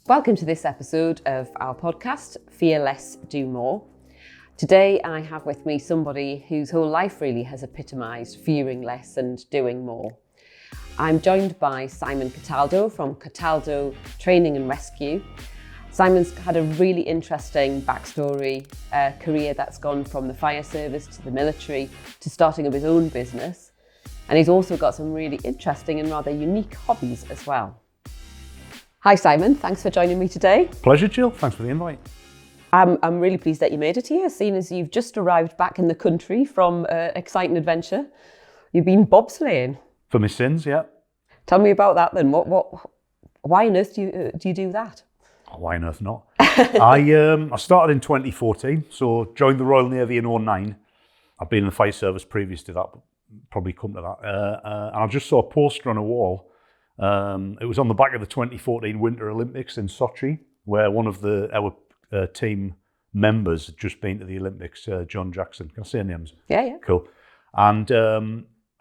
Welcome to this episode of our podcast, Fear Less, Do More. Today I have with me somebody whose whole life really has epitomised fearing less and doing more. I'm joined by Simon Cataldo from Cataldo Training and Rescue. Simon's had a really interesting backstory, career that's gone from the fire service to the military to starting up his own business. And he's also got some really interesting and rather unique hobbies as well. Hi Simon, thanks for joining me today. Pleasure, Gill. Thanks for the invite. I'm really pleased that you made it here, seeing as you've just arrived back in the country from an exciting adventure. You've been bobsleighing. For my sins, yeah. Tell me about that then. Why on earth do you do that? Oh, why on earth not? I started in 2014, so joined the Royal Navy in 2009. I've been in the fire service previous to that, but probably come to that. And I just saw a poster on a wall. It was on the back of the 2014 Winter Olympics in Sochi, where one of our team members had just been to the Olympics, John Jackson. Can I say names? Yeah. Cool. And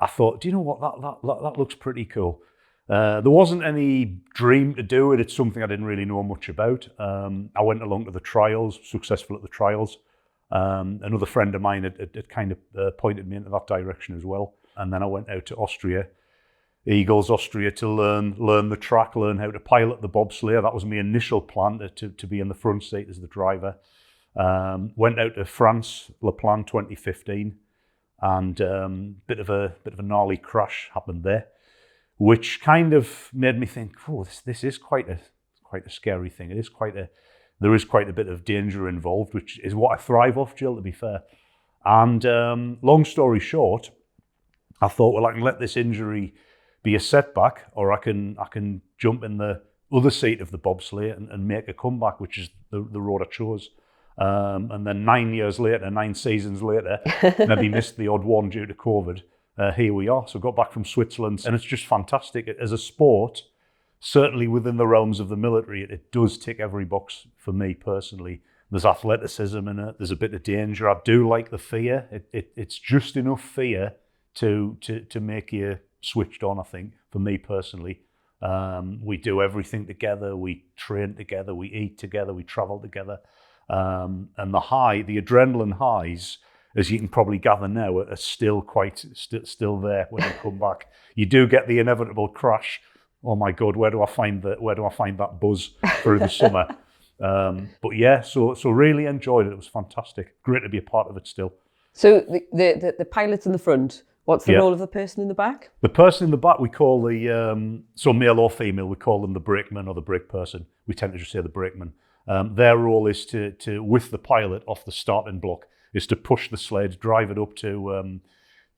I thought, do you know what, that looks pretty cool. There wasn't any dream to do it. It's something I didn't really know much about. I went along to the trials, successful at the trials. Another friend of mine had kind of pointed me into that direction as well. And then I went out to Austria, Eagles, Austria, to learn the track, learn how to pilot the bobsleigh. That was my initial plan, to be in the front seat as the driver. Went out to France, Le Plan 2015, and bit of a gnarly crash happened there, which kind of made me think, oh, this is quite a scary thing. There is quite a bit of danger involved, which is what I thrive off, Gill, to be fair. And long story short, I thought, well, I can let this injury be a setback, or I can jump in the other seat of the bobsleigh and make a comeback, which is the road I chose. And then 9 seasons later, maybe missed the odd one due to COVID. Here we are. So got back from Switzerland, and it's just fantastic. As a sport, certainly within the realms of the military, it does tick every box for me personally. There's athleticism in it. There's a bit of danger. I do like the fear. It's just enough fear to make you switched on, I think, for me personally. We do everything together. We train together. We eat together. We travel together. And the adrenaline highs, as you can probably gather now, are still still there when you come back. You do get the inevitable crash. Oh my God, where do I find that buzz through the summer? But yeah, so really enjoyed it. It was fantastic. Great to be a part of it still. So the pilot's in the front. What's the role of the person in the back? The person in the back, we call so male or female, we call them the brakeman or the brake person. We tend to just say the brakeman. Their role is to with the pilot off the starting block, is to push the sled, drive it up to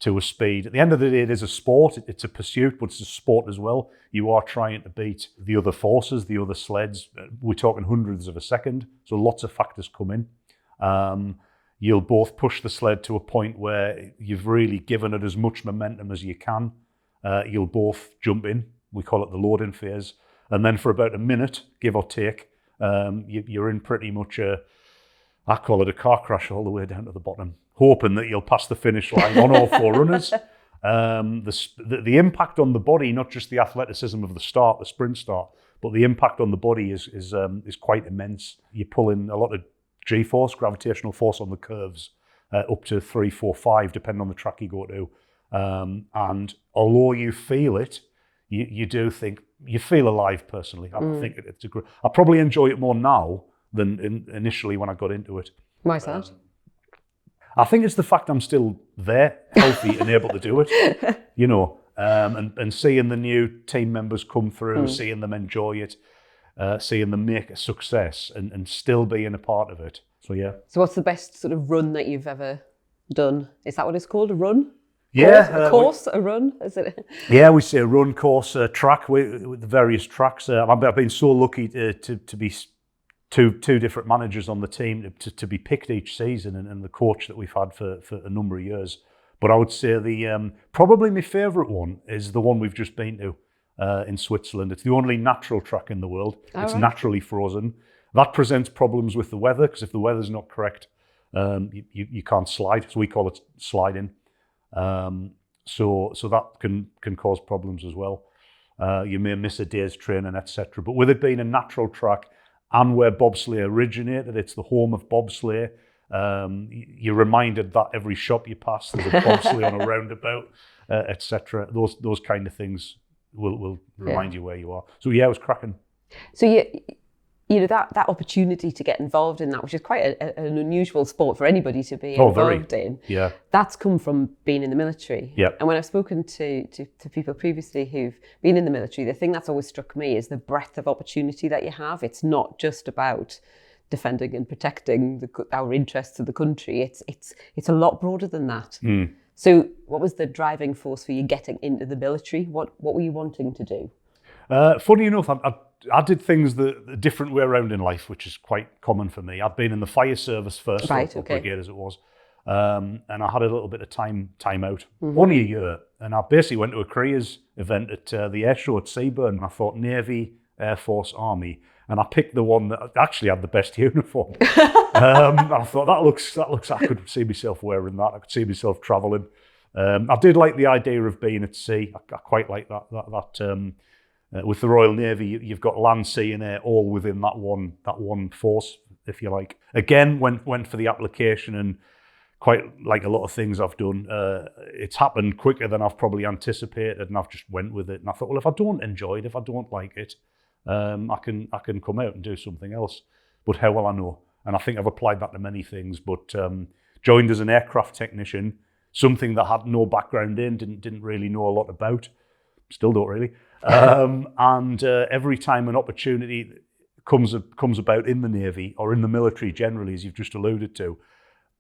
a speed. At the end of the day, it is a sport. It's a pursuit, but it's a sport as well. You are trying to beat the other forces, the other sleds. We're talking hundreds of a second, so lots of factors come in. You'll both push the sled to a point where you've really given it as much momentum as you can. You'll both jump in. We call it the loading phase. And then for about a minute, give or take, you're in pretty much I call it a car crash all the way down to the bottom, hoping that you'll pass the finish line on all four runners. The impact on the body, not just the athleticism of the sprint start, but the impact on the body is quite immense. You pull in a lot of G-force, gravitational force on the curves, up to 3, 4, 5, depending on the track you go to. And although you feel it, you do think, you feel alive personally. I think it's I probably enjoy it more now than initially when I got into it. Why is that? I think it's the fact I'm still there, healthy and able to do it, and seeing the new team members come through, seeing them enjoy it, seeing them make a success and still being a part of it. So yeah. So what's the best sort of run that you've ever done? Is that what it's called, a run? Yeah. A run? Is it? Yeah, we say a run, course, track with the various tracks. I've been so lucky to be two different managers on the team to be picked each season, and the coach that we've had for a number of years. But I would say probably my favourite one is the one we've just been to. In Switzerland. It's the only natural track in the world. It's naturally frozen. That presents problems with the weather, because if the weather's not correct, you can't slide. So we call it sliding. So that can cause problems as well. You may miss a day's training, etc. But with it being a natural track, and where bobsleigh originated. It's the home of bobsleigh. You're reminded that every shop you pass, there's a bobsleigh on a roundabout, etc. Those kind of things will remind you where you are. So yeah, it was cracking. So you know, that opportunity to get involved in that, which is quite an unusual sport for anybody to be involved in. Yeah. That's come from being in the military. Yeah. And when I've spoken to people previously who've been in the military, the thing that's always struck me is the breadth of opportunity that you have. It's not just about defending and protecting our interests of the country. It's a lot broader than that. Mm. So what was the driving force for you getting into the military? What were you wanting to do? Funny enough, I did things the different way around in life, which is quite common for me. I'd been in the fire service first, brigade as it was, and I had a little bit of time out, only a year, and I basically went to a careers event at the air show at Seaburn, and I thought Navy, Air Force, Army, and I picked the one that actually had the best uniform. I thought that looks. I could see myself wearing that. I could see myself travelling. I did like the idea of being at sea. I quite like that. With the Royal Navy, you've got land, sea, and air all within that one force, if you like. Again, went for the application, and quite like a lot of things I've done, it's happened quicker than I've probably anticipated, and I've just went with it. And I thought, well, if I don't enjoy it, if I don't like it, I can come out and do something else. But how will I know? And I think I've applied that to many things. But joined as an aircraft technician, something that I had no background in, didn't really know a lot about. Still don't really. And every time an opportunity comes about in the Navy or in the military generally, as you've just alluded to,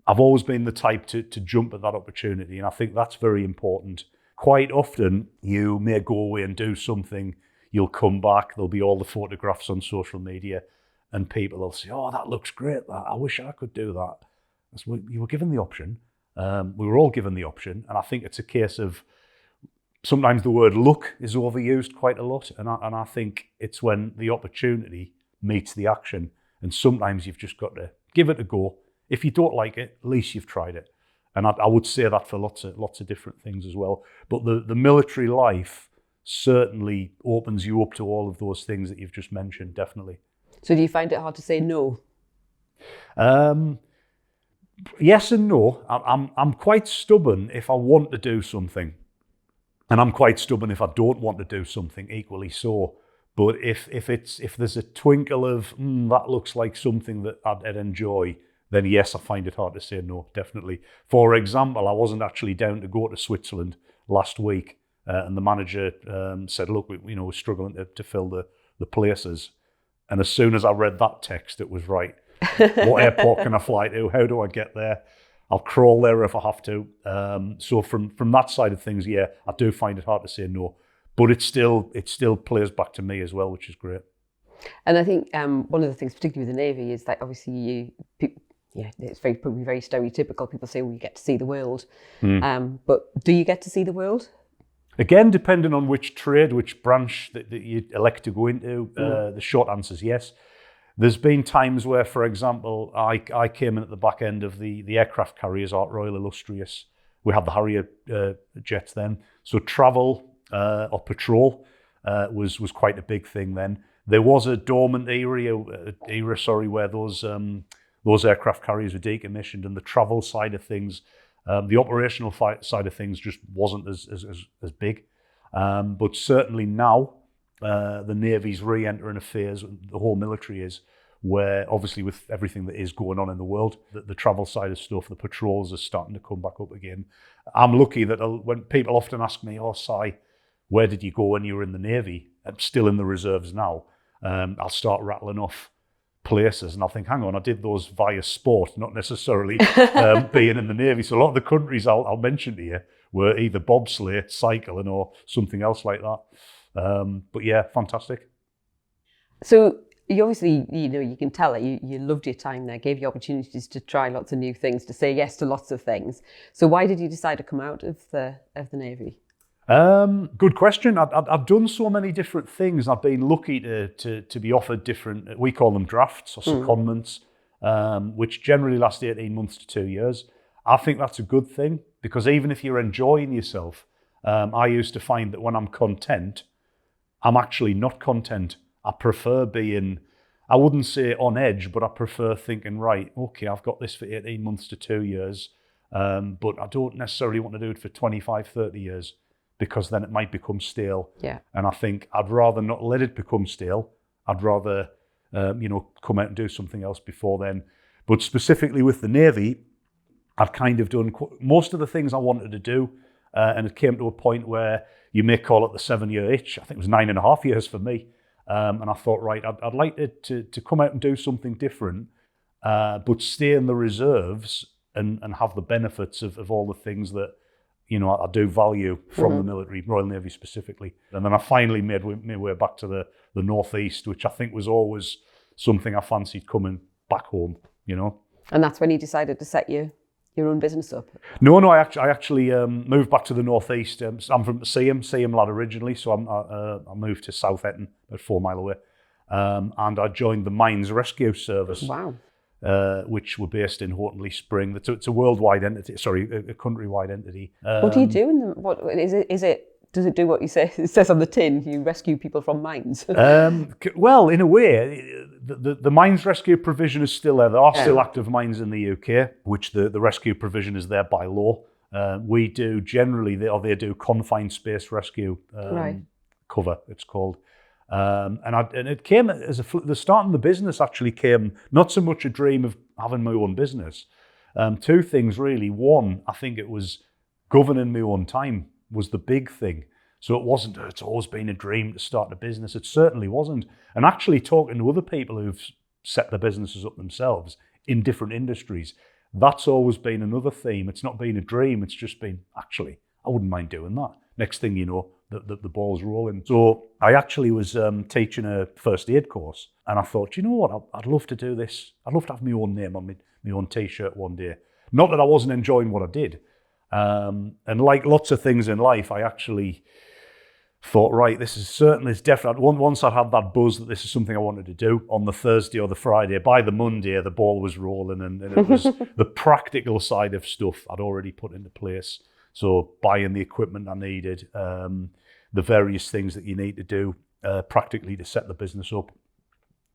I've always been the type to jump at that opportunity, and I think that's very important. Quite often, you may go away and do something, you'll come back, there'll be all the photographs on social media, and people will say, oh, that looks great, I wish I could do that. You were given the option. We were all given the option, and I think it's a case of sometimes the word luck is overused quite a lot, and I think it's when the opportunity meets the action, and sometimes you've just got to give it a go. If you don't like it, at least you've tried it. And I would say that for lots of different things as well. But the military life certainly opens you up to all of those things that you've just mentioned, definitely. So do you find it hard to say no? Yes and no. I'm quite stubborn if I want to do something. And I'm quite stubborn if I don't want to do something, equally so. But if there's a twinkle of, that looks like something that I'd enjoy, then yes, I find it hard to say no, definitely. For example, I wasn't actually down to go to Switzerland last week, and the manager said, look, we're struggling to fill the places. And as soon as I read that text, it was right. What airport can I fly to? How do I get there? I'll crawl there if I have to. So from that side of things, yeah, I do find it hard to say no, but it still plays back to me as well, which is great. And I think one of the things, particularly with the Navy, is that obviously it's probably very stereotypical. People say, well, you get to see the world. But do you get to see the world? Again, depending on which trade, which branch that you elect to go into, the short answer is yes. There's been times where, for example, I came in at the back end of the aircraft carriers, Art Royal Illustrious. We had the Harrier jets then. So travel or patrol was quite a big thing then. There was a dormant era where those aircraft carriers were decommissioned, and the travel side of things, the operational side of things just wasn't as big. But certainly now, the Navy's re-entering a phase, the whole military is, where obviously with everything that is going on in the world, the travel side of stuff, the patrols are starting to come back up again. I'm lucky that when people often ask me, oh, Si, where did you go when you were in the Navy? I'm still in the reserves now. I'll start rattling off places and I'll think, hang on, I did those via sport, not necessarily being in the Navy. So a lot of the countries I'll mention to you were either bobsleigh, cycling, or something else like that. But yeah, fantastic. So you obviously, you can tell that you loved your time there, gave you opportunities to try lots of new things, to say yes to lots of things. So why did you decide to come out of the Navy? Good question. I've done so many different things. I've been lucky to be offered different, we call them drafts or secondments, which generally last 18 months to 2 years. I think that's a good thing, because even if you're enjoying yourself, I used to find that when I'm content, I'm actually not content. I prefer being, I wouldn't say on edge, but I prefer thinking, right, okay, I've got this for 18 months to 2 years, but I don't necessarily want to do it for 25, 30 years, because then it might become stale. Yeah. And I think I'd rather not let it become stale. I'd rather, come out and do something else before then. But specifically with the Navy, I'd kind of done most of the things I wanted to do. And it came to a point where you may call it the 7-year itch. I think it was 9.5 years for me. And I thought, right, I'd like to come out and do something different, but stay in the reserves and have the benefits of all the things that, I do value from the military, Royal Navy specifically. And then I finally made my way back to the Northeast, which I think was always something I fancied coming back home, And that's when you decided to set your own business up? No, I actually moved back to the Northeast. I'm from Seaham lad originally, so I moved to South Etton, about 4 mile away, and I joined the Mines Rescue Service. Wow. Which were based in Hortonley Spring. It's a worldwide entity, a countrywide entity. What do you do in them? What is it? Does it do what you say? It says on the tin, you rescue people from mines. Well, in a way, the mines rescue provision is still there. There are still active mines in the UK, which the rescue provision is there by law. We do generally, they do confined space rescue cover, it's called. And it came as the starting the business actually came not so much a dream of having my own business. 2 things really. One, I think it was governing my own time was the big thing. So it wasn't, it's always been a dream to start a business. It certainly wasn't. And actually talking to other people who've set their businesses up themselves in different industries, that's always been another theme. It's not been a dream. It's just been, actually, I wouldn't mind doing that. Next thing you know, the ball's rolling. So I actually was teaching a first aid course, and I thought, you know what, I'd love to do this. I'd love to have my own name on my own T-shirt one day. Not that I wasn't enjoying what I did. And like lots of things in life, I actually thought, right, this is definitely, once I had that buzz that this is something I wanted to do on the Thursday or the Friday, by the Monday, the ball was rolling, and it was the practical side of stuff I'd already put into place. So buying the equipment I needed, the various things that you need to do practically to set the business up.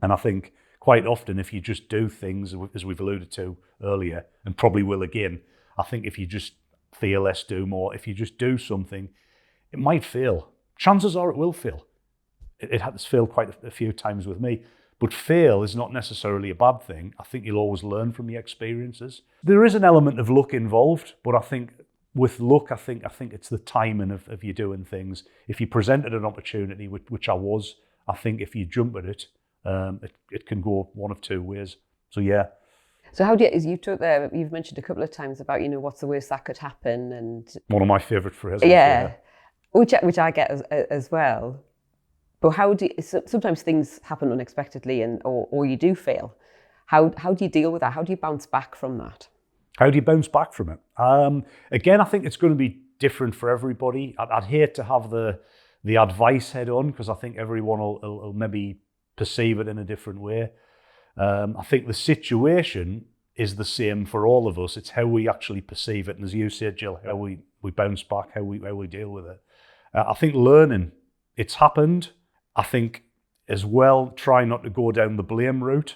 And I think quite often if you just do things, as we've alluded to earlier, and probably will again, I think if you just fear less, do more, if you just do something, it might fail. Chances are it will fail. It has failed quite a few times with me. But fail is not necessarily a bad thing. I think you'll always learn from the experiences. There is an element of luck involved, but I think with luck, I think it's the timing of you doing things. If you presented an opportunity, which I was, I think if you jump at it, it can go one of 2 ways. So yeah. So how do you've mentioned a couple of times about, what's the worst that could happen, and one of my favourite phrases. Yeah. Which I get as well. But sometimes things happen unexpectedly, or you do fail. How do you deal with that? How do you bounce back from that? How do you bounce back from it? Again, I think it's going to be different for everybody. I'd hate to have the advice head on, because I think everyone will maybe perceive it in a different way. I think the situation is the same for all of us. It's how we actually perceive it. And as you said, Gill, how we bounce back, how we deal with it. I think learning, it's happened. I think as well, try not to go down the blame route.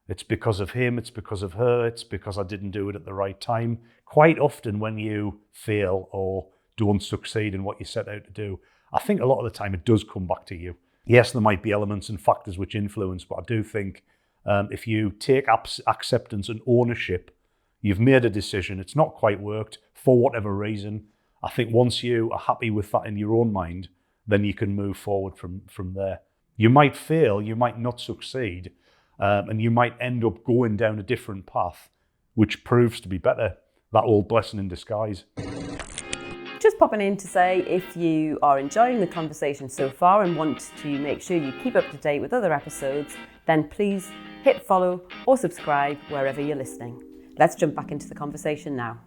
It's because of him, it's because of her, it's because I didn't do it at the right time. Quite often when you fail or don't succeed in what you set out to do, I think a lot of the time it does come back to you. Yes, there might be elements and factors which influence, but I do think if you take acceptance and ownership, you've made a decision, it's not quite worked for whatever reason. I think once you are happy with that in your own mind, then you can move forward from there. You might fail, you might not succeed, and you might end up going down a different path, which proves to be better. That old blessing in disguise. Just popping in to say, if you are enjoying the conversation so far and want to make sure you keep up to date with other episodes, then please hit follow or subscribe wherever you're listening. Let's jump back into the conversation now.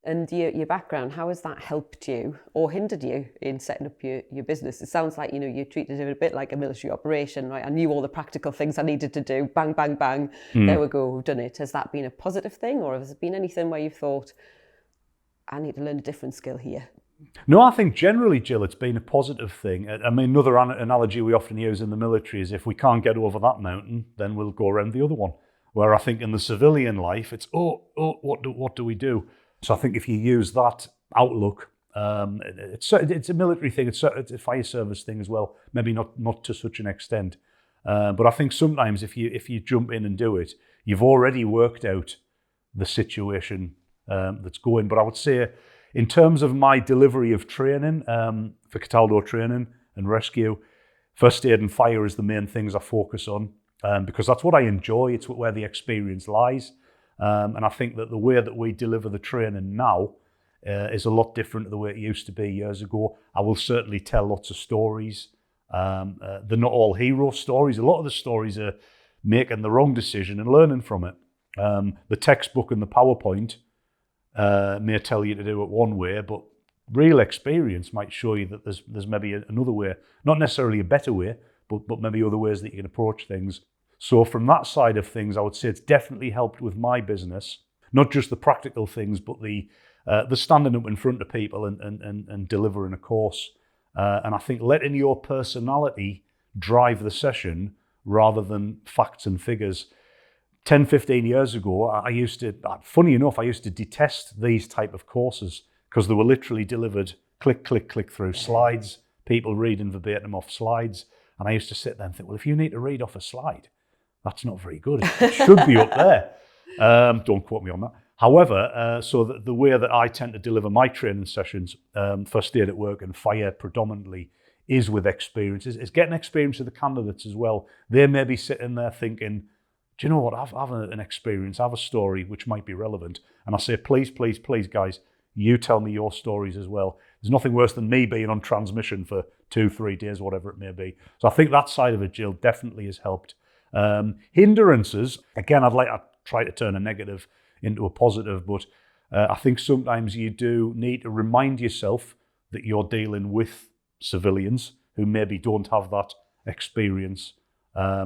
And your background, how has that helped you or hindered you in setting up your business? It sounds like, you treated it a bit like a military operation, right? I knew all the practical things I needed to do. Bang, bang, bang. There we go, we've done it. Has that been a positive thing, or has it been anything where you've thought, I need to learn a different skill here? No, I think generally, Gill, it's been a positive thing. I mean, another analogy we often use in the military is if we can't get over that mountain, then we'll go around the other one. Where I think in the civilian life, it's, what do we do? So I think if you use that outlook, it's a military thing, it's a fire service thing as well, maybe not to such an extent. But I think sometimes if you jump in and do it, you've already worked out the situation that's going. But I would say, in terms of my delivery of training for Cataldo Training and Rescue, first aid and fire is the main things I focus on because that's what I enjoy. It's where the experience lies. And I think that the way that we deliver the training now is a lot different to the way it used to be years ago. I will certainly tell lots of stories. They're not all hero stories. A lot of the stories are making the wrong decision and learning from it. The textbook and the PowerPoint may tell you to do it one way, but real experience might show you that there's maybe another way, not necessarily a better way, but maybe other ways that you can approach things. So from that side of things, I would say it's definitely helped with my business, not just the practical things, but the standing up in front of people and delivering a course. And I think letting your personality drive the session rather than facts and figures. 10, 15 years ago, funny enough, I used to detest these type of courses because they were literally delivered click, click, click through slides, people reading verbatim off slides. And I used to sit there and think, well, if you need to read off a slide, that's not very good. It should be up there. Don't quote me on that. However, so the way that I tend to deliver my training sessions, first aid at work and fire predominantly, is with experiences. It's getting experience of the candidates as well. They may be sitting there thinking, do you know what, I have an experience, I have a story which might be relevant. And I say, please, please, please, guys, you tell me your stories as well. There's nothing worse than me being on transmission for 2-3 days, whatever it may be. So I think that side of it, Gill, definitely has helped. Hindrances, again, I try to turn a negative into a positive, but I think sometimes you do need to remind yourself that you're dealing with civilians who maybe don't have that experience,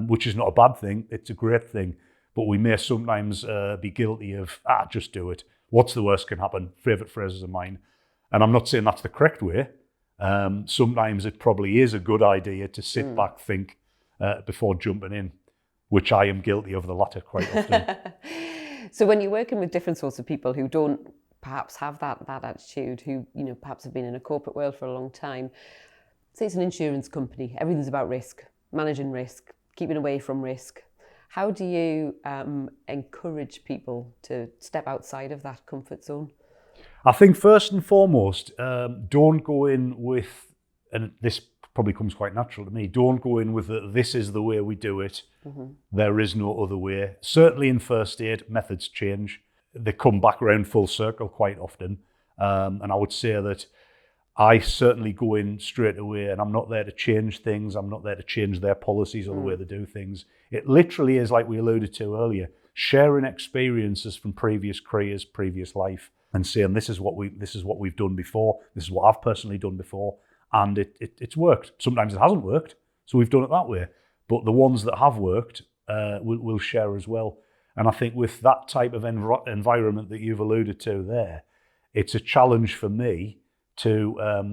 which is not a bad thing, it's a great thing, but we may sometimes be guilty of, just do it. What's the worst can happen? Favourite phrases of mine. And I'm not saying that's the correct way. Sometimes it probably is a good idea to sit back, think before jumping in, which I am guilty of the latter quite often. So when you're working with different sorts of people who don't perhaps have that attitude, who perhaps have been in a corporate world for a long time, say it's an insurance company, everything's about risk, managing risk, keeping away from risk. How do you encourage people to step outside of that comfort zone? I think first and foremost, don't go in with, and this probably comes quite natural to me, don't go in with this is the way we do it. Mm-hmm. There is no other way. Certainly in first aid, methods change. They come back around full circle quite often. And I would say that I certainly go in straight away, and I'm not there to change things. I'm not there to change their policies or the way they do things. It literally is, like we alluded to earlier, sharing experiences from previous careers, previous life, and saying this is what we've done before. This is what I've personally done before, and it's worked. Sometimes it hasn't worked, so we've done it that way. But the ones that have worked, we'll share as well. And I think with that type of environment that you've alluded to there, it's a challenge for me to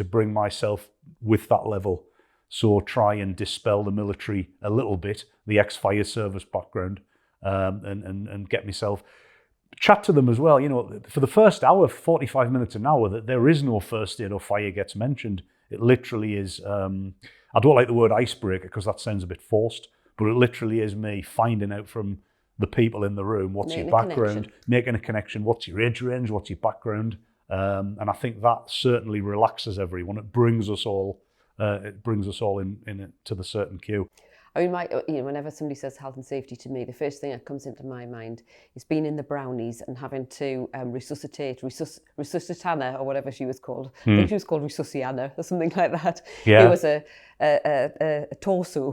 bring myself with that level. So try and dispel the military a little bit, the ex-fire service background, and get myself, chat to them as well. For the first hour, 45 minutes an hour, that there is no first aid or fire gets mentioned. It literally is, I don't like the word icebreaker because that sounds a bit forced, but it literally is me finding out from the people in the room, what's your background, making a connection, what's your age range, what's your background. And I think that certainly relaxes everyone. It brings us all in to the certain queue. I mean, whenever somebody says health and safety to me, the first thing that comes into my mind is being in the brownies and having to resuscitate Resuscitana, or whatever she was called. I think she was called Resusciana or something like that. Yeah. It was a torso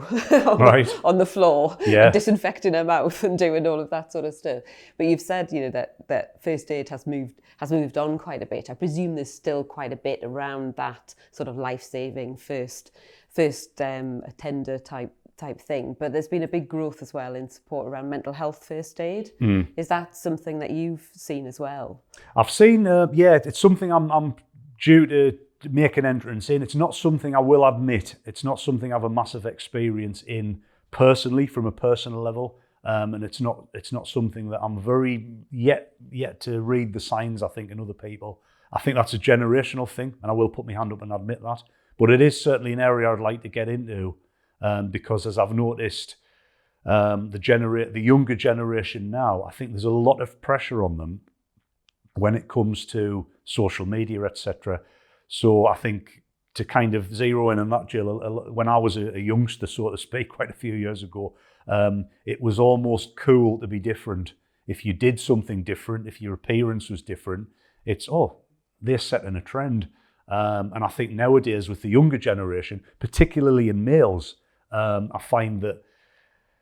on the floor, yeah. disinfecting her mouth and doing all of that sort of stuff. But you've said, that first aid has moved on quite a bit. I presume there's still quite a bit around that sort of life-saving first attender type thing, but there's been a big growth as well in support around mental health first aid. Is that something that you've seen as well? I've seen, it's something I'm due to make an entrance in. It's not something, I will admit, it's not something I have a massive experience in personally from a personal level. And it's not something that I'm very yet to read the signs, I think, in other people. I think that's a generational thing, and I will put my hand up and admit that. But it is certainly an area I'd like to get into, because as I've noticed, the younger generation now, I think there's a lot of pressure on them when it comes to social media, etc. So I think to kind of zero in on that, Jill, when I was a youngster, so to speak, quite a few years ago, it was almost cool to be different. If you did something different, if your appearance was different, it's, oh, they're setting a trend. And I think nowadays with the younger generation, particularly in males, I find that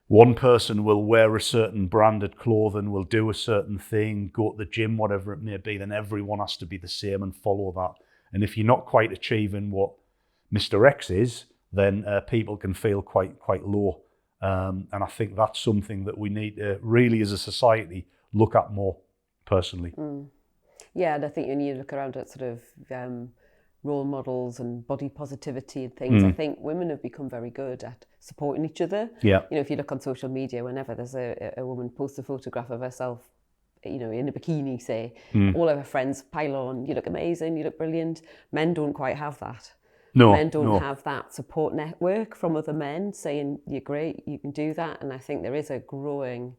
one person will wear a certain branded clothing, will do a certain thing, go to the gym, whatever it may be, then everyone has to be the same and follow that. And if you're not quite achieving what Mr. X is, then people can feel quite low. And I think that's something that we need to really, as a society, look at more, personally. Yeah, and I think when you look around at sort of role models and body positivity and things, I think women have become very good at supporting each other. Yeah. You know, if you look on social media, whenever there's a woman posts a photograph of herself, you know, in a bikini, say, all of her friends pile on, you look amazing, you look brilliant. Men don't quite have that. Men don't have that support network from other men saying, you're great, you can do that. And I think there is a growing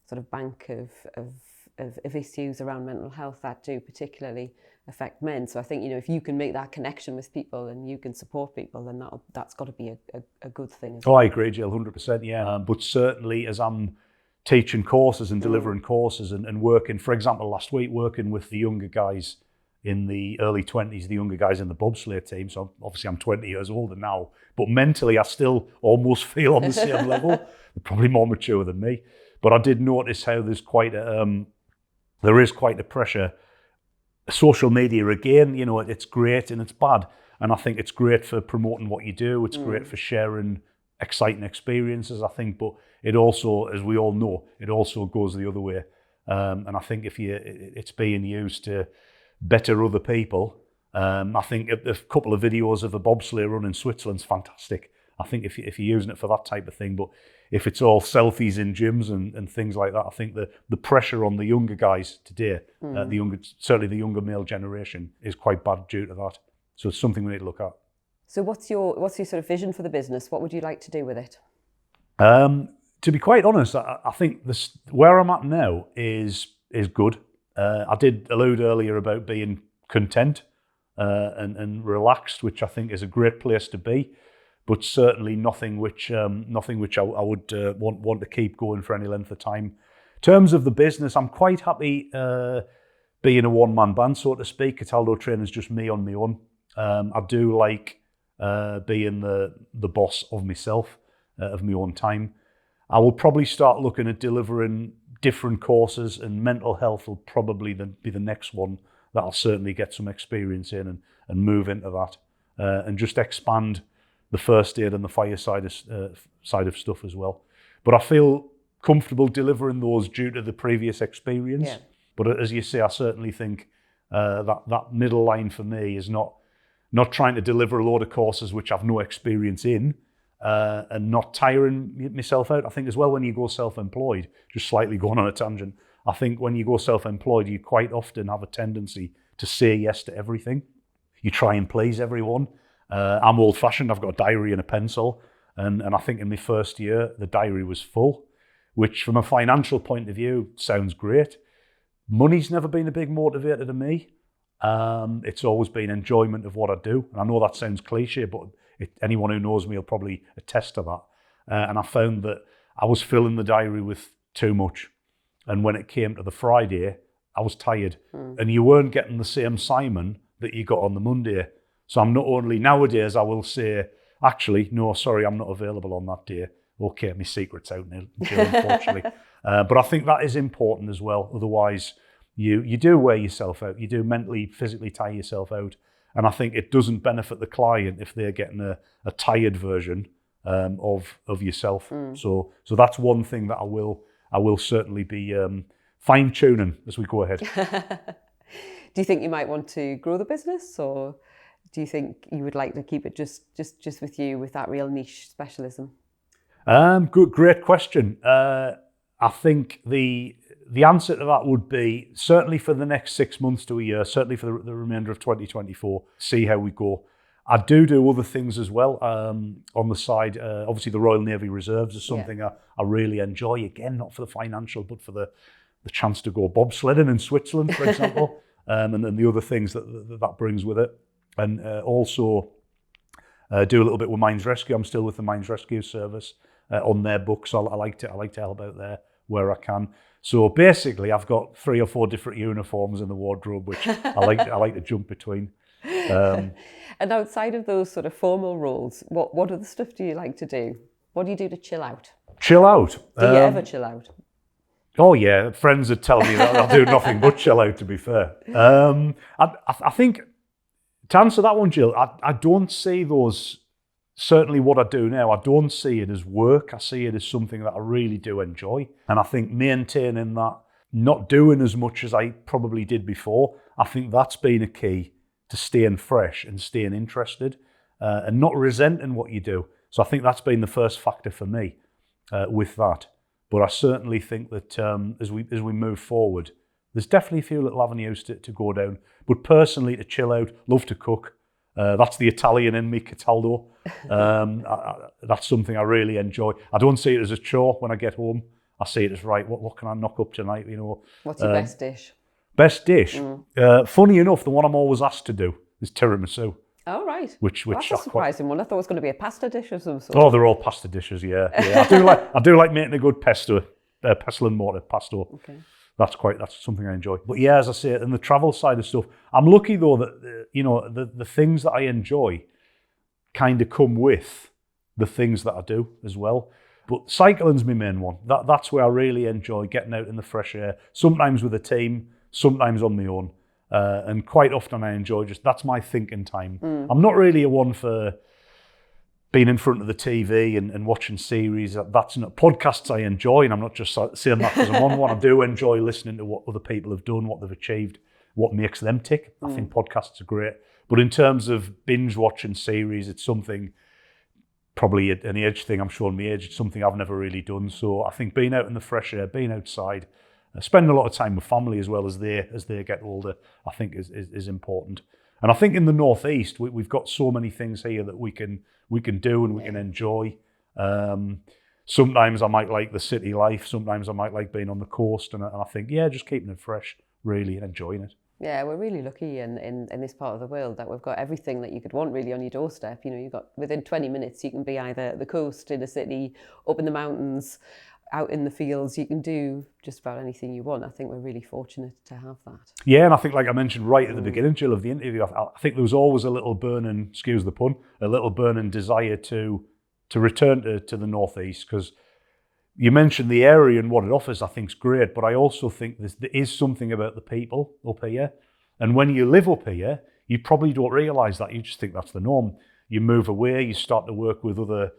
sort of bank of issues around mental health that do particularly affect men. So I think, you know, if you can make that connection with people and you can support people, then that's got to be a good thing as well. Oh, I agree, Jill, 100%, yeah. But certainly as I'm teaching courses and delivering courses and working, for example, last week, working with the younger guys in the early 20s, the younger guys in the bobsleigh team. So obviously I'm 20 years older now, but mentally I still almost feel on the same level. They're probably more mature than me. But I did notice how there's there is quite a pressure. Social media, again, you know, it's great and it's bad. And I think it's great for promoting what you do. It's great for sharing exciting experiences, I think. But it also, as we all know, it also goes the other way. And I think if it's being used to better other people. I think a couple of videos of a bobsleigh run in Switzerland's fantastic. I think if you're using it for that type of thing, but if it's all selfies in gyms and things like that, I think the pressure on the younger guys today, certainly the younger male generation, is quite bad due to that. So it's something we need to look at. So what's your sort of vision for the business? What would you like to do with it? To be quite honest, I think where I'm at now is good. I did allude earlier about being content and relaxed, which I think is a great place to be, but certainly nothing which I would want to keep going for any length of time. In terms of the business, I'm quite happy being a one-man band, so to speak. Cataldo Training is just me on my own. I do like being the boss of myself, of my own time. I will probably start looking at delivering different courses, and mental health will probably be the next one that I'll certainly get some experience in and move into that, and just expand the first aid and the fire side of stuff as well. But I feel comfortable delivering those due to the previous experience. Yeah. But as you say, I certainly think that middle line for me is not trying to deliver a load of courses which I've no experience in, and not tiring myself out. I think as well when you go self-employed, just slightly going on a tangent, I think when you go self-employed, you quite often have a tendency to say yes to everything. You try and please everyone. I'm old-fashioned, I've got a diary and a pencil, and I think in my first year, the diary was full, which from a financial point of view sounds great. Money's never been a big motivator to me. It's always been enjoyment of what I do. And I know that sounds cliche, but anyone who knows me will probably attest to that. And I found that I was filling the diary with too much. And when it came to the Friday, I was tired. And you weren't getting the same Simon that you got on the Monday. So I'm not only, nowadays I will say, actually, no, sorry, I'm not available on that day. Okay, my secret's out now, unfortunately. But I think that is important as well. Otherwise, you do wear yourself out. You do mentally, physically tire yourself out. And I think it doesn't benefit the client if they're getting a tired version of yourself. So that's one thing that I will certainly be fine-tuning as we go ahead. Do you think you might want to grow the business, or do you think you would like to keep it just with you, with that real niche specialism? Great question. I think the answer to that would be certainly for the next 6 months to a year, certainly for the remainder of 2024, see how we go. I do other things as well on the side. Obviously, the Royal Navy Reserves is something I really enjoy. Again, not for the financial, but for the chance to go bobsledding in Switzerland, for example, and then the other things that brings with it. And also do a little bit with Mines Rescue. I'm still with the Mines Rescue service on their books. I like to help out there where I can. So basically, I've got 3 or 4 different uniforms in the wardrobe, which I like to jump between. And outside of those sort of formal roles, what other stuff do you like to do? What do you do to chill out? Chill out. Do you ever chill out? Oh yeah, friends would tell me that I'll do nothing but chill out, to be fair. I think, to answer that one, Gill, I don't see those, certainly what I do now, I don't see it as work. I see it as something that I really do enjoy. And I think maintaining that, not doing as much as I probably did before, I think that's been a key to staying fresh and staying interested and not resenting what you do. So I think that's been the first factor for me with that. But I certainly think that as we move forward, there's definitely a few little avenues to go down. But personally, to chill out, love to cook. That's the Italian in me, Cataldo. That's something I really enjoy. I don't see it as a chore when I get home. I see it as, right, what can I knock up tonight? You know. What's your best dish? Best dish? Funny enough, the one I'm always asked to do is tiramisu. Oh, right. Which that's a surprising one. I thought it was going to be a pasta dish of some sort. Oh, they're all pasta dishes, yeah. I do like making a good pestle and mortar pesto. Okay. That's something I enjoy. But yeah, as I say, in the travel side of stuff, I'm lucky though that the things that I enjoy kind of come with the things that I do as well. But cycling's my main one. That's where I really enjoy getting out in the fresh air. Sometimes with a team, sometimes on my own. And quite often I enjoy that's my thinking time. I'm not really a one for being in front of the TV and watching series. That's not podcasts I enjoy, and I'm not just saying that because I'm on one. I do enjoy listening to what other people have done, what they've achieved, what makes them tick. I think podcasts are great. But in terms of binge watching series, it's something, probably an age thing, I'm showing my age, it's something I've never really done. So I think being out in the fresh air, being outside, spending a lot of time with family as well as they get older, I think is important. And I think in the Northeast, we've got so many things here that we can do and we can enjoy. Sometimes I might like the city life. Sometimes I might like being on the coast. And I think, just keeping it fresh, really, and enjoying it. Yeah, we're really lucky in this part of the world that we've got everything that you could want really on your doorstep. You've got within 20 minutes, you can be either at the coast, in a city, up in the mountains, out in the fields. You can do just about anything you want. I think we're really fortunate to have that. Yeah, and I think, like I mentioned right at the beginning, Gill, of the interview, I think there was always a little burning, excuse the pun, a little burning desire to return to the Northeast, because you mentioned the area and what it offers, I think is great, but I also think there is something about the people up here. And when you live up here, you probably don't realise that. You just think that's the norm. You move away, you start to work with other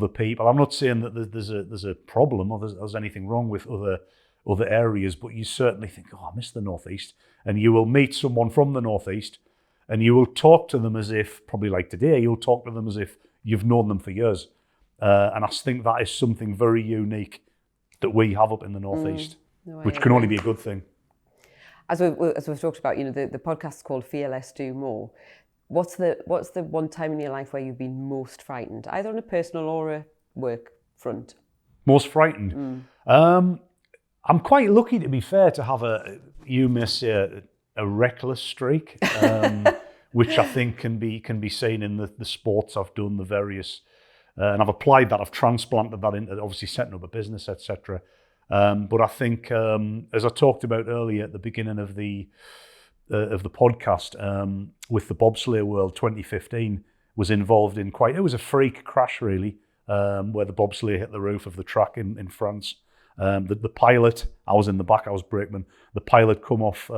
people. I'm not saying that there's a problem or there's anything wrong with other areas, but you certainly think, I miss the Northeast. And you will meet someone from the Northeast and you will talk to them as if, probably like today, you'll talk to them as if you've known them for years. And I think that is something very unique that we have up in the Northeast, which can only be a good thing. As we've talked about, the podcast is called Fear Less, Do More. What's the one time in your life where you've been most frightened, either on a personal or a work front? Most frightened? I'm quite lucky, to be fair, to have a reckless streak, which I think can be seen in the sports I've done, the various, and I've applied that, I've transplanted that into obviously setting up a business, etc. But I think, as I talked about earlier at the beginning of the podcast, with the Bobsleigh World 2015, was involved in it was a freak crash really, where the bobsleigh hit the roof of the track in France. The pilot, I was in the back, I was brakeman. The pilot come off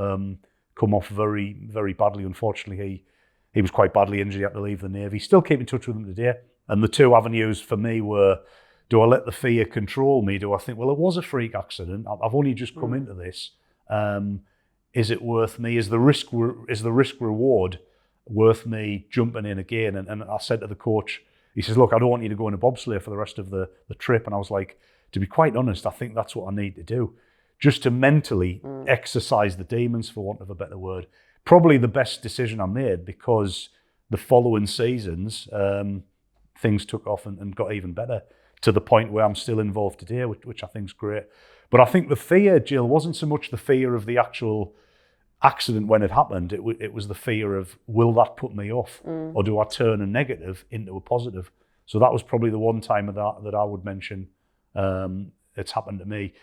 very, very badly. Unfortunately, he was quite badly injured. He had to leave the Navy. Still keep in touch with him today. And the two avenues for me were, do I let the fear control me? Do I think, well, it was a freak accident. I've only just come into this. is it worth me? Is the risk reward worth me jumping in again? And I said to the coach, he says, look, I don't want you to go in a bobsleigh for the rest of the trip. And I was like, to be quite honest, I think that's what I need to do, just to mentally exercise the demons, for want of a better word. Probably the best decision I made, because the following seasons, things took off and got even better, to the point where I'm still involved today, which I think is great. But I think the fear, Gill, wasn't so much the fear of the actual accident when it happened. It was the fear of, will that put me off? Or do I turn a negative into a positive? So that was probably the one time of that I would mention it's happened to me.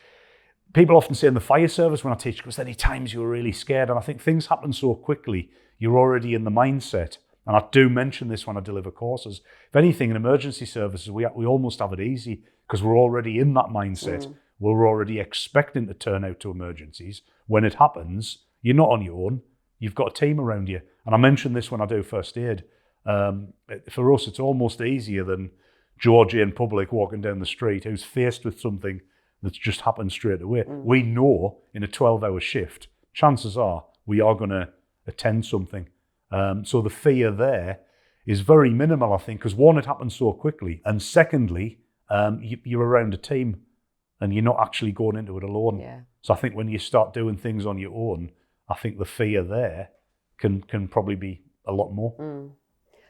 People often say in the fire service when I teach, because any times you were really scared, and I think things happen so quickly, you're already in the mindset. And I do mention this when I deliver courses. If anything, in emergency services, we almost have it easy, because we're already in that mindset. We're already expecting to turn out to emergencies. When it happens, you're not on your own. You've got a team around you. And I mention this when I do first aid. For us, it's almost easier than Georgie in public walking down the street who's faced with something that's just happened straight away. We know in a 12-hour shift, chances are we are going to attend something. So the fear there is very minimal, I think, because one, it happens so quickly. And secondly, you're around a team and you're not actually going into it alone. Yeah. So I think when you start doing things on your own, I think the fear there can probably be a lot more.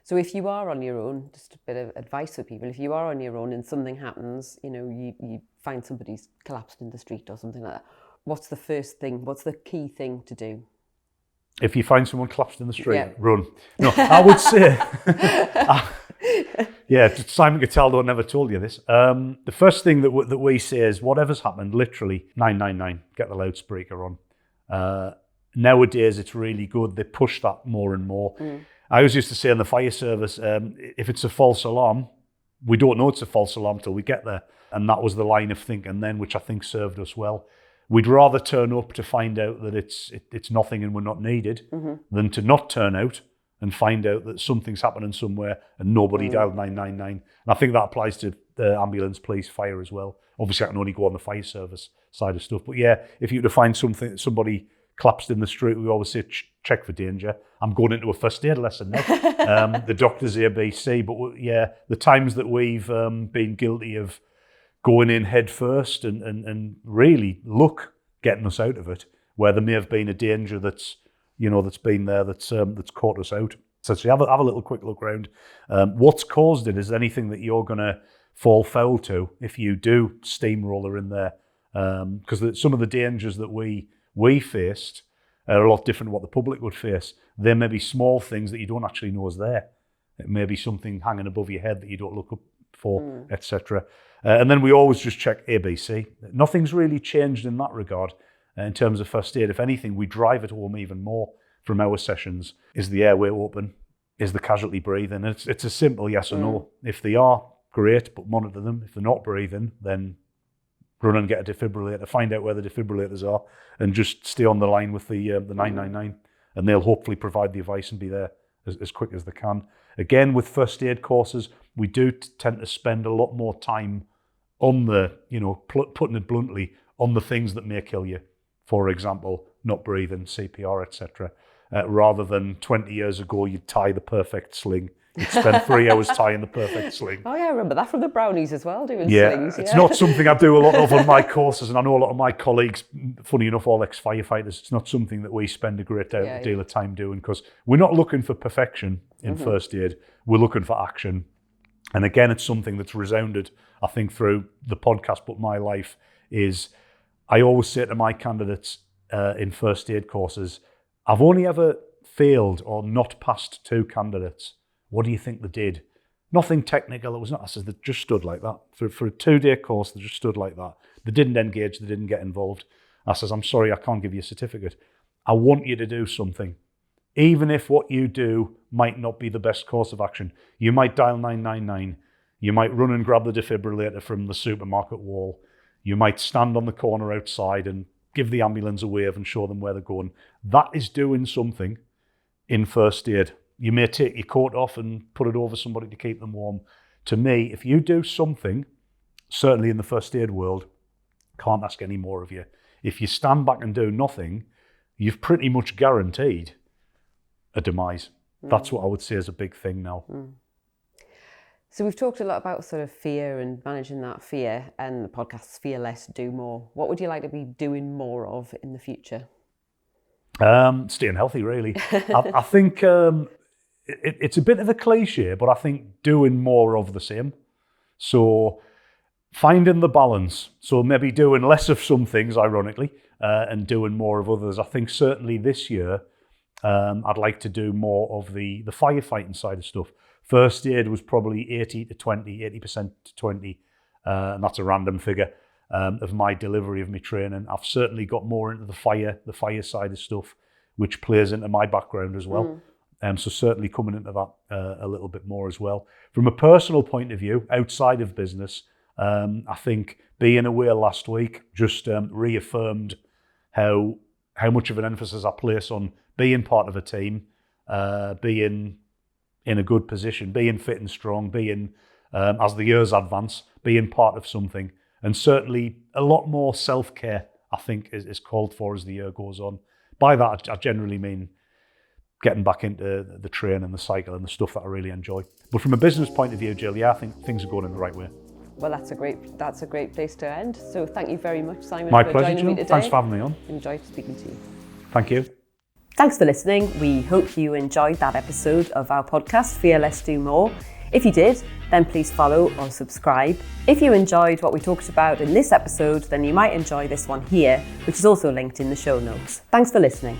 So if you are on your own, just a bit of advice for people, if you are on your own and something happens, you find somebody's collapsed in the street or something like that, what's the first thing, what's the key thing to do? If you find someone collapsed in the street, run. No, I would say, Simon Cataldo never told you this. The first thing that we say is, whatever's happened, literally 999, get the loudspeaker on. Nowadays, it's really good. They push that more and more. I always used to say in the fire service, if it's a false alarm, we don't know it's a false alarm till we get there. And that was the line of thinking then, which I think served us well. We'd rather turn up to find out that it's nothing and we're not needed than to not turn out and find out that something's happening somewhere and nobody dialed 999. And I think that applies to the ambulance, police, fire as well. Obviously, I can only go on the fire service side of stuff. But yeah, if you were to find somebody collapsed in the street, we always say, check for danger. I'm going into a first aid lesson now. The doctor's ABC. But yeah, the times that we've been guilty of going in head first and really getting us out of it, where there may have been a danger that's been there that's caught us out. So have a little quick look around. What's caused it is anything that you're going to fall foul to if you do steamroller in there, because some of the dangers that we faced are a lot different to what the public would face. There may be small things that you don't actually know is there. It may be something hanging above your head that you don't look up for, etc. And then we always just check ABC. Nothing's really changed in that regard in terms of first aid. If anything, we drive it home even more from our sessions. Is the airway open? Is the casualty breathing? It's a simple yes or no. If they are, great, but monitor them. If they're not breathing, then run and get a defibrillator, find out where the defibrillators are, and just stay on the line with the 999, and they'll hopefully provide the advice and be there as quick as they can. Again, with first aid courses, we do tend to spend a lot more time on the, putting it bluntly, on the things that may kill you. For example, not breathing, CPR, etc. Rather than 20 years ago, you'd tie the perfect sling. You'd spend 3 hours tying the perfect sling. Oh yeah, I remember that from the brownies as well, doing slings. It's not something I do a lot of on my courses, and I know a lot of my colleagues, funny enough, all ex-firefighters, it's not something that we spend a great deal of time doing, because we're not looking for perfection in first aid, we're looking for action. And again, it's something that's resounded, I think, through the podcast, but my life is, I always say to my candidates in first aid courses, I've only ever failed or not passed 2 candidates. What do you think they did? Nothing technical. It was not. I said, they just stood like that. For a 2-day course, they just stood like that. They didn't engage. They didn't get involved. I says, I'm sorry, I can't give you a certificate. I want you to do something. Even if what you do might not be the best course of action. You might dial 999. You might run and grab the defibrillator from the supermarket wall. You might stand on the corner outside and give the ambulance a wave and show them where they're going. That is doing something in first aid. You may take your coat off and put it over somebody to keep them warm. To me, if you do something, certainly in the first aid world, can't ask any more of you. If you stand back and do nothing, you've pretty much guaranteed a demise. That's what I would say is a big thing now. So we've talked a lot about sort of fear and managing that fear, and the podcast's Fear Less, Do More. What would you like to be doing more of in the future? Staying healthy, really. I think it's a bit of a cliche, but I think doing more of the same. So finding the balance. So maybe doing less of some things, ironically, and doing more of others. I think certainly this year, I'd like to do more of the firefighting side of stuff. First aid was probably 80% to 20, and that's a random figure, of my delivery of my training. I've certainly got more into the fire side of stuff, which plays into my background as well. So certainly coming into that a little bit more as well. From a personal point of view, outside of business, I think being away last week just reaffirmed how much of an emphasis I place on being part of a team, being in a good position, being fit and strong, being, as the years advance, being part of something. And certainly a lot more self-care, I think, is called for as the year goes on. By that, I generally mean getting back into the train and the cycle and the stuff that I really enjoy. But from a business point of view, Jill, yeah, I think things are going in the right way. Well, that's a great place to end. So thank you very much, Simon, My for pleasure, joining me Jill. today. Thanks for having me on. Enjoyed speaking to you. Thank you. Thanks for listening. We hope you enjoyed that episode of our podcast, Fear Less, Do More. If you did, then please follow or subscribe. If you enjoyed what we talked about in this episode, then you might enjoy this one here, which is also linked in the show notes. Thanks for listening.